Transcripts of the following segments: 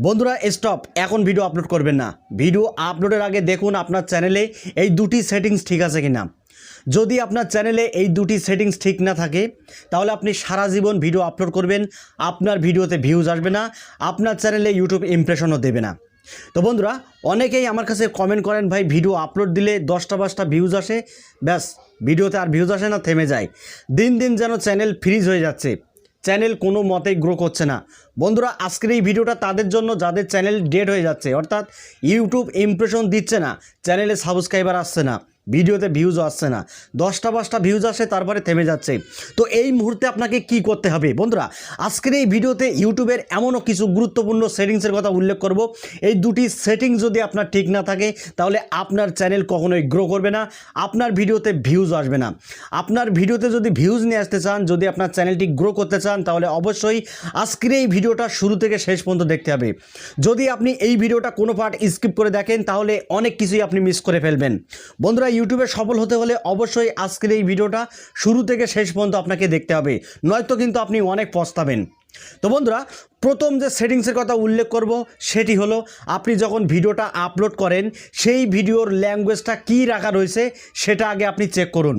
বন্ধুরা স্টপ, এখন video upload করবেন না। ভিডিও আপলোডের আগে দেখুন আপনার চ্যানেলে এই দুটি সেটিংস ঠিক আছে কিনা। যদি আপনার চ্যানেলে এই দুটি সেটিংস ঠিক না থাকে তাহলে আপনি সারা জীবন ভিডিও আপলোড করবেন, আপনার ভিডিওতে ভিউজ আসবে না, আপনার চ্যানেলে ইউটিউব ইমপ্রেশনও দেবে না। তো বন্ধুরা, অনেকেই আমার কাছে কমেন্ট করেন, ভাই ভিডিও আপলোড দিলে 10টা ভিউজ আসে, ব্যাস ভিডিওতে আর ভিউজ আসে না, থেমে যায়। দিন দিন যেন চ্যানেল ফ্রিজ হয়ে যাচ্ছে, চ্যানেল কোনো মতেই গ্রো করছে না। বন্ধুরা, আজকের এই ভিডিওটা তাদের জন্য যাদের চ্যানেল ডেড হয়ে যাচ্ছে, অর্থাৎ ইউটিউব ইমপ্রেশন দিচ্ছে না, চ্যানেলে সাবস্ক্রাইবার আসছে না, ভিডিওতে ভিউজও আসছে না, 10টা ভিউজ আসে তারপরে থেমে যাচ্ছে। তো এই মুহূর্তে আপনাকে কি করতে হবে বন্ধুরা, আজকের এই ভিডিওতে ইউটিউবের এমনও কিছু গুরুত্বপূর্ণ সেটিংসের কথা উল্লেখ করব। এই দুটি সেটিংস যদি আপনার ঠিক না থাকে তাহলে আপনার চ্যানেল কখনোই গ্রো করবে না, আপনার ভিডিওতে ভিউজ আসবে না। আপনার ভিডিওতে যদি ভিউজ নিয়ে আসতে চান, যদি আপনার চ্যানেলটি গ্রো করতে চান, তাহলে অবশ্যই আজকের এই ভিডিওটা শুরু থেকে শেষ পর্যন্ত দেখতে হবে। যদি আপনি এই ভিডিওটা কোনো পার্ট স্কিপ করে দেখেন তাহলে অনেক কিছুই আপনি মিস করে ফেলবেন। বন্ধুরা, ইউটিউবে সফল হতে হলে অবশ্যই আজকের এই ভিডিওটা শুরু থেকে শেষ পর্যন্ত আপনাকে দেখতে হবে, নয়তো কিন্তু আপনি অনেক পস্তাবেন। তো বন্ধুরা, প্রথম যে সেটিংসের কথা উল্লেখ করব সেটি হলো, আপনি যখন ভিডিওটা আপলোড করেন সেই ভিডিওর ল্যাঙ্গুয়েজটা কী রাখা রয়েছে সেটা আগে আপনি চেক করুন।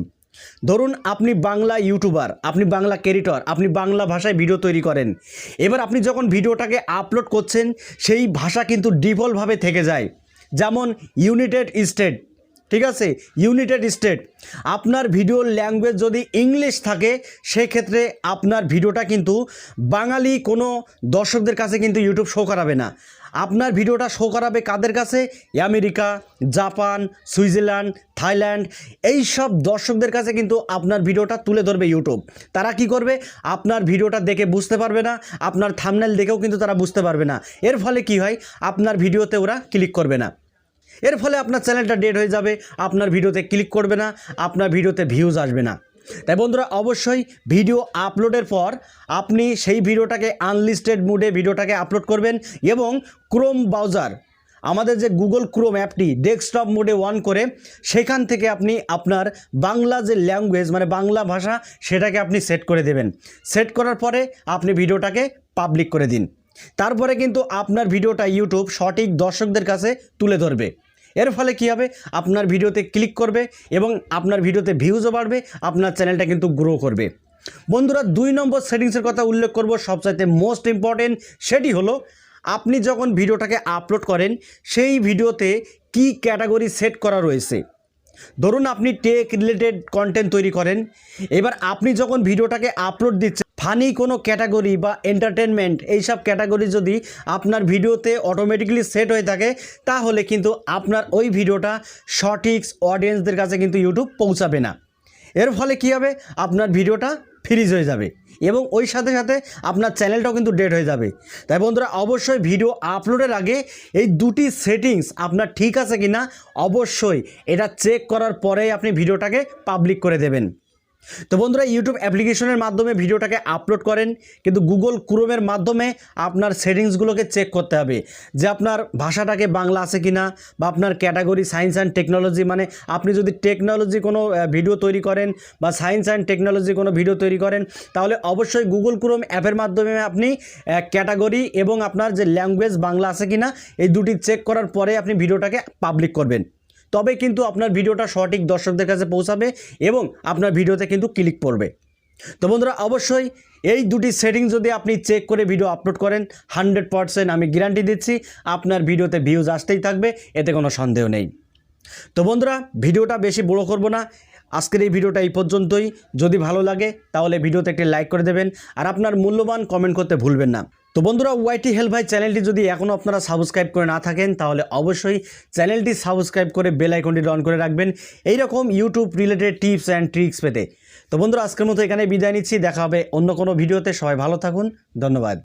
ধরুন আপনি বাংলা ইউটিউবার, আপনি বাংলা ক্রিয়েটর, আপনি বাংলা ভাষায় ভিডিও তৈরি করেন। এবার আপনি যখন ভিডিওটাকে আপলোড করছেন সেই ভাষা কিন্তু ডিফল্টভাবে থেকে যায়, যেমন ইউনাইটেড স্টেট, ঠিক আছে, ইউনাইটেড স্টেট। আপনার ভিডিওর ল্যাঙ্গুয়েজ যদি ইংলিশ থাকে সেক্ষেত্রে আপনার ভিডিওটা কিন্তু বাঙালি কোনো দর্শকদের কাছে কিন্তু ইউটিউব শো করাবে না। আপনার ভিডিওটা শো করাবে কাদের কাছে? আমেরিকা, জাপান, সুইজারল্যান্ড, থাইল্যান্ড, এই সব দর্শকদের কাছে কিন্তু আপনার ভিডিওটা তুলে ধরবে ইউটিউব। তারা কি করবে? আপনার ভিডিওটা দেখে বুঝতে পারবে না, আপনার থাম্বনেল দেখেও কিন্তু তারা বুঝতে পারবে না। এর ফলে কি হয়? আপনার ভিডিওতে ওরা ক্লিক করবে না, এর ফলে আপনার চ্যানেলটা ডেড হয়ে যাবে, আপনার ভিডিওতে ক্লিক করবে না, আপনার ভিডিওতে ভিউজ আসবে না। তাই বন্ধুরা, অবশ্যই ভিডিও আপলোডের পর আপনি সেই ভিডিওটাকে আনলিস্টেড মোডে ভিডিওটাকে আপলোড করবেন এবং ক্রোম ব্রাউজার, আমাদের যে গুগল ক্রোম অ্যাপটি ডেস্কটপ মোডে অন করে সেখান থেকে আপনি আপনার বাংলা যে ল্যাঙ্গুয়েজ মানে বাংলা ভাষা সেটাকে আপনি সেট করে দেবেন। সেট করার পরে আপনি ভিডিওটাকে পাবলিক করে দিন। তারপরে কিন্তু আপনার ভিডিওটা ইউটিউব সঠিক দর্শকদের কাছে তুলে ধরবে। এর ফলে কী হবে? আপনার ভিডিওতে ক্লিক করবে এবং আপনার ভিডিওতে ভিউজও বাড়বে, আপনার চ্যানেলটা কিন্তু গ্রো করবে। বন্ধুরা, 2 নম্বর সেটিংসের কথা উল্লেখ করব, সবচাইতে মোস্ট ইম্পর্টেন্ট। সেটি হলো, আপনি যখন ভিডিওটাকে আপলোড করেন সেই ভিডিওতে কি ক্যাটাগরি সেট করা রয়েছে। ধরুন আপনি টেক রিলেটেড কন্টেন্ট তৈরি করেন, এবার আপনি যখন ভিডিওটাকে আপলোড দিচ্ছেন ফানি কোনো ক্যাটাগরি বা এন্টারটেনমেন্ট এইসব ক্যাটাগরি যদি আপনার ভিডিওতে অটোমেটিক্যালি সেট হয়ে থাকে তাহলে কিন্তু আপনার ওই ভিডিওটা সঠিক অডিয়েন্সদের কাছে কিন্তু ইউটিউব পৌঁছাবে না। এর ফলে কী হবে? আপনার ভিডিওটা ফ্রিজ হয়ে যাবে এবং ওই সাথে সাথে আপনার চ্যানেলটাও কিন্তু ডেড হয়ে যাবে। তাই বন্ধুরা, অবশ্যই ভিডিও আপলোডের আগে এই দুটি সেটিংস আপনার ঠিক আছে কি না অবশ্যই এটা চেক করার পরেই আপনি ভিডিওটাকে পাবলিক করে দেবেন। তো বন্ধুরা, ইউটিউব অ্যাপ্লিকেশনের মাধ্যমে ভিডিওটাকে আপলোড করেন, কিন্তু গুগল ক্রোমের মাধ্যমে আপনার সেটিংসগুলোকে চেক করতে হবে যে আপনার ভাষাটাকে বাংলা আছে কি না, বা আপনার ক্যাটাগরি সায়েন্স অ্যান্ড টেকনোলজি, মানে আপনি যদি টেকনোলজি কোনো ভিডিও তৈরি করেন বা সায়েন্স অ্যান্ড টেকনোলজি কোনো ভিডিও তৈরি করেন তাহলে অবশ্যই গুগল ক্রোম অ্যাপের মাধ্যমে আপনি ক্যাটাগরি এবং আপনার যে ল্যাঙ্গুয়েজ বাংলা আছে কি না এই দুটি চেক করার পরে আপনি ভিডিওটাকে পাবলিক করবেন। তবে কিন্তু আপনার ভিডিওটা সঠিক দর্শকদের কাছে পৌঁছাবে এবং আপনার ভিডিওতে কিন্তু ক্লিক পড়বে। তো বন্ধুরা, অবশ্যই এই দুটি সেটিংস যদি আপনি চেক করে ভিডিও আপলোড করেন 100% আমি গ্যারান্টি দিচ্ছি আপনার ভিডিওতে ভিউজ আসতেই থাকবে, এতে কোনো সন্দেহ নেই। তো বন্ধুরা, ভিডিওটা বেশি বড় করব না, আজকের এই ভিডিওটা এই পর্যন্তই। যদি ভালো লাগে তাহলে ভিডিওতে একটি লাইক করে দেবেন আর আপনার মূল্যবান কমেন্ট করতে ভুলবেন না। তো বন্ধুরা, ওয়াইটি হেল্প ভাই চ্যানেলটি যদি এখনও আপনারা সাবস্ক্রাইব করে না থাকেন তাহলে অবশ্যই চ্যানেলটি সাবস্ক্রাইব করে বেল আইকনটি অন করে রাখবেন এইরকম YouTube related tips and tricks পেতে। তো বন্ধুরা, আজকের মতো এখানে বিদায় নিচ্ছি, দেখা হবে অন্য কোনো ভিডিওতে। সবাই ভালো থাকুন, ধন্যবাদ।